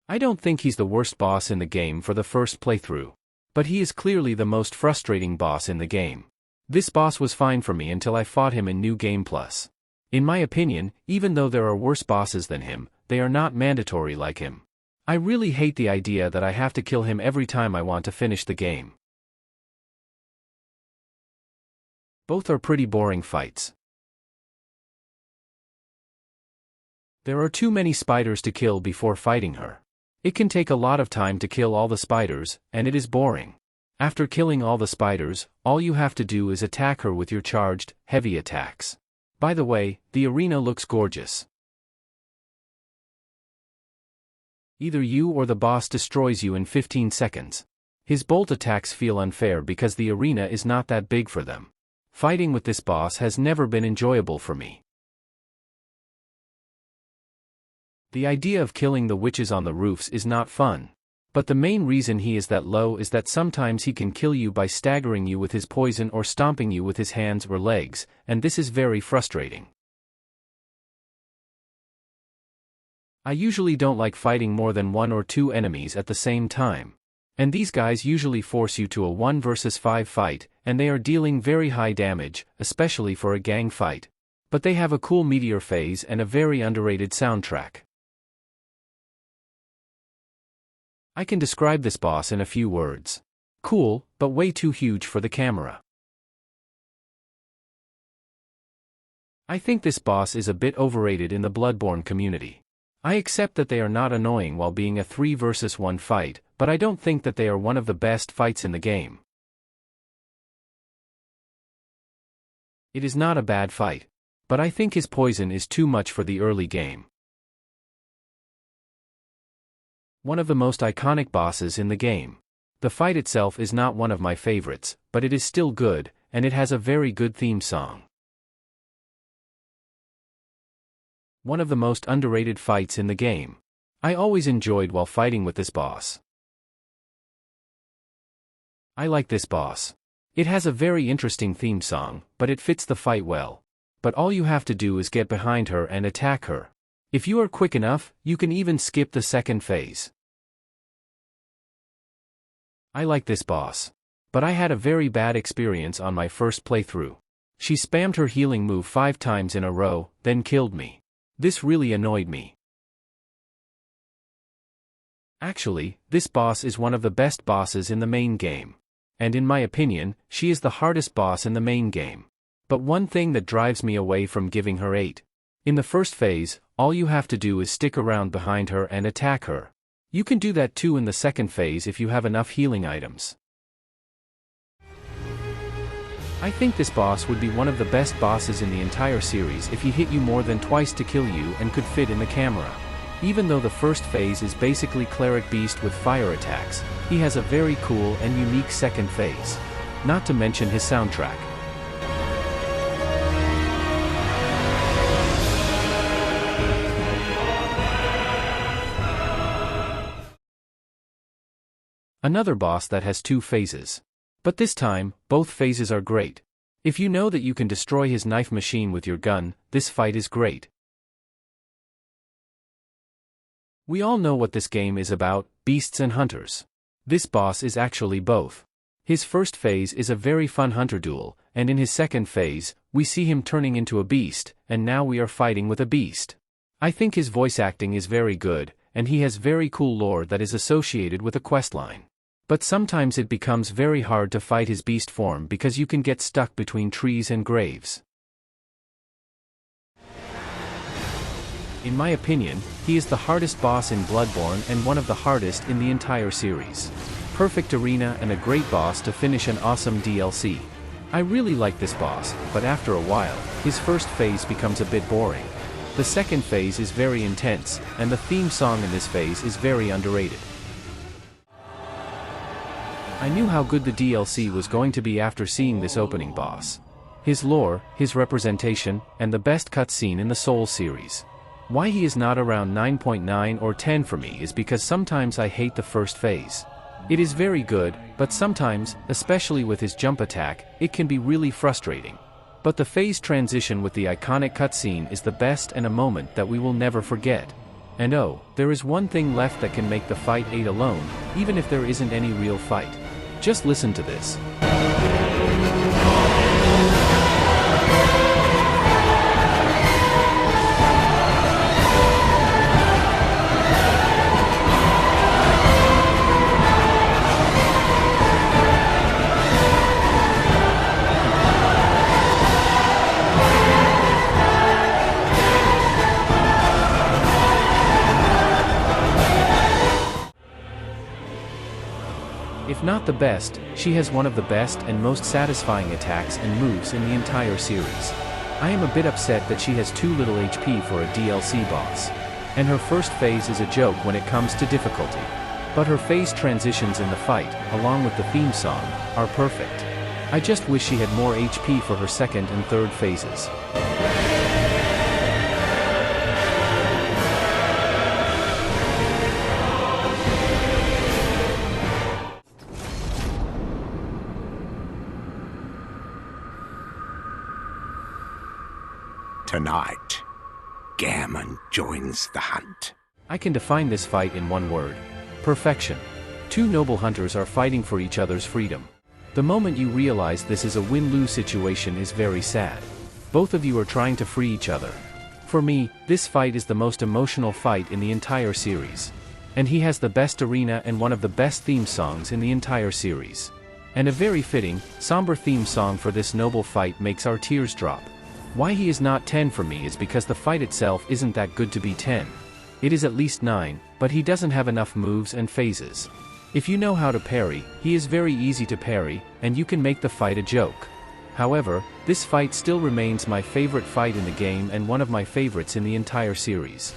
I don't think he's the worst boss in the game for the first playthrough. But he is clearly the most frustrating boss in the game. This boss was fine for me until I fought him in New Game Plus. In my opinion, even though there are worse bosses than him, they are not mandatory like him. I really hate the idea that I have to kill him every time I want to finish the game. Both are pretty boring fights. There are too many spiders to kill before fighting her. It can take a lot of time to kill all the spiders, and it is boring. After killing all the spiders, all you have to do is attack her with your charged, heavy attacks. By the way, the arena looks gorgeous. Either you or the boss destroys you in 15 seconds. His bolt attacks feel unfair because the arena is not that big for them. Fighting with this boss has never been enjoyable for me. The idea of killing the witches on the roofs is not fun. But the main reason he is that low is that sometimes he can kill you by staggering you with his poison or stomping you with his hands or legs, and this is very frustrating. I usually don't like fighting more than 1 or 2 enemies at the same time. And these guys usually force you to a 1 versus 5 fight, and they are dealing very high damage, especially for a gang fight. But they have a cool meteor phase and a very underrated soundtrack. I can describe this boss in a few words. Cool, but way too huge for the camera. I think this boss is a bit overrated in the Bloodborne community. I accept that they are not annoying while being a 3 versus 1 fight, but I don't think that they are one of the best fights in the game. It is not a bad fight. But I think his poison is too much for the early game. One of the most iconic bosses in the game. The fight itself is not one of my favorites, but it is still good, and it has a very good theme song. One of the most underrated fights in the game. I always enjoyed while fighting with this boss. I like this boss. It has a very interesting theme song, but it fits the fight well. But all you have to do is get behind her and attack her. If you are quick enough, you can even skip the second phase. I like this boss. But I had a very bad experience on my first playthrough. She spammed her healing move 5 times in a row, then killed me. This really annoyed me. Actually, this boss is one of the best bosses in the main game. And in my opinion, she is the hardest boss in the main game. But one thing that drives me away from giving her 8. In the first phase, all you have to do is stick around behind her and attack her. You can do that too in the second phase if you have enough healing items. I think this boss would be one of the best bosses in the entire series if he hit you more than twice to kill you and could fit in the camera. Even though the first phase is basically Cleric Beast with fire attacks, he has a very cool and unique second phase. Not to mention his soundtrack. Another boss that has 2 phases. But this time, both phases are great. If you know that you can destroy his knife machine with your gun, this fight is great. We all know what this game is about, beasts and hunters. This boss is actually both. His first phase is a very fun hunter duel, and in his second phase, we see him turning into a beast, and now we are fighting with a beast. I think his voice acting is very good, and he has very cool lore that is associated with a questline. But sometimes it becomes very hard to fight his beast form because you can get stuck between trees and graves. In my opinion, he is the hardest boss in Bloodborne and one of the hardest in the entire series. Perfect arena and a great boss to finish an awesome DLC. I really like this boss, but after a while, his first phase becomes a bit boring. The second phase is very intense, and the theme song in this phase is very underrated. I knew how good the DLC was going to be after seeing this opening boss. His lore, his representation, and the best cutscene in the Souls series. Why he is not around 9.9 or 10 for me is because sometimes I hate the first phase. It is very good, but sometimes, especially with his jump attack, it can be really frustrating. But the phase transition with the iconic cutscene is the best and a moment that we will never forget. And oh, there is one thing left that can make the fight 8 alone, even if there isn't any real fight. Just listen to this. If not the best, she has one of the best and most satisfying attacks and moves in the entire series. I am a bit upset that she has too little HP for a DLC boss. And her first phase is a joke when it comes to difficulty. But her phase transitions in the fight, along with the theme song, are perfect. I just wish she had more HP for her second and third phases. Tonight, Gammon joins the hunt. I can define this fight in one word. Perfection. Two noble hunters are fighting for each other's freedom. The moment you realize this is a win-lose situation is very sad. Both of you are trying to free each other. For me, this fight is the most emotional fight in the entire series. And he has the best arena and one of the best theme songs in the entire series. And a very fitting, somber theme song for this noble fight makes our tears drop. Why he is not 10 for me is because the fight itself isn't that good to be 10. It is at least 9, but he doesn't have enough moves and phases. If you know how to parry, he is very easy to parry, and you can make the fight a joke. However, this fight still remains my favorite fight in the game and one of my favorites in the entire series.